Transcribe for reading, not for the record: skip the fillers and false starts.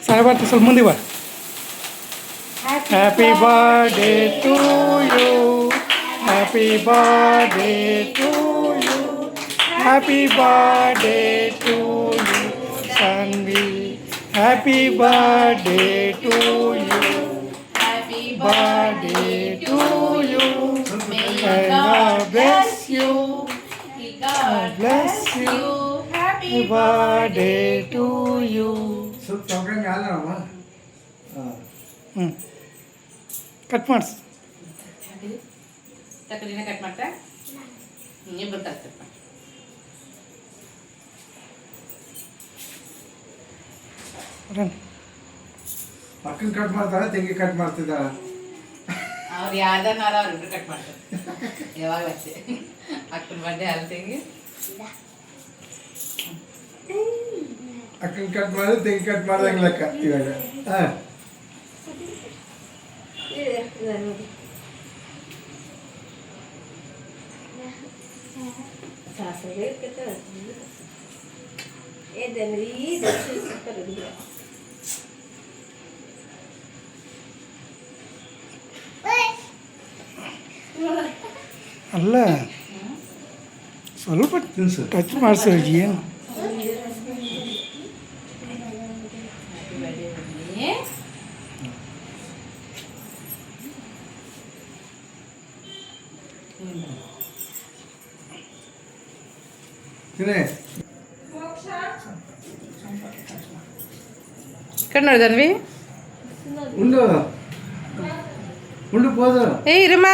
ಸಾಯಿ ಬರ್ತೀವಿ ಸ್ವಲ್ಪ ಮುಂದೆ ಬಾ. Happy birthday to you, happy birthday to you, happy birthday to you Saanvi, happy birthday to you, happy birthday to you, God bless you, God bless you, happy happy birthday to you. ಸ್ವಲ್ಪ ಚೌಕಂಗೆ ಅಲ್ಲಮ್ಮ. Cut ಮಾಡಿಸ್. ತಕ್ಕಡಿನ cut ಮಾಡ್ತಾ ಇಬ್ಬರು cut ಮಾಡಿ. ಅಕ್ಕನ cut ಮಾಡ್ತಾಳೆ, ತೆಂಗಿ cut ಮಾಡ್ತಿದ್ದಾಳೆ. ಅವ್ರು ಯಾವ್ದನ್ನಾರ ಅವ್ರಿಬ್ರು ಕಟ್ ಮಾಡ್ತಾರೆ ಯಾವಾಗ ಅಷ್ಟೇ. ಅಕ್ಕನ ಬರ್ಡೇ ಅಲ್ಲಿ ತೆಂಗಿ ಅಕ್ಕನ ಕಟ್ ಮಾಡಿ ತೆಂಗಿ ಕಟ್ ಮಾಡ್ದಂಗೆ ಲೆಕ್ಕ ಇವಾಗ. ಹಾಂ ಅಲ್ಲ ಸ್ವಲ್ಪ ತಿನ್ಸು. ಟಚ್ ಮಾಡಿಸು ಏನು. ತಿನ್ನೇ ಕಣ್ಣು ನೋಡಿದನ್ವಿ ಉಂಡು ಉಂಡು ಹೋದ ಏ ಇರಮ್ಮ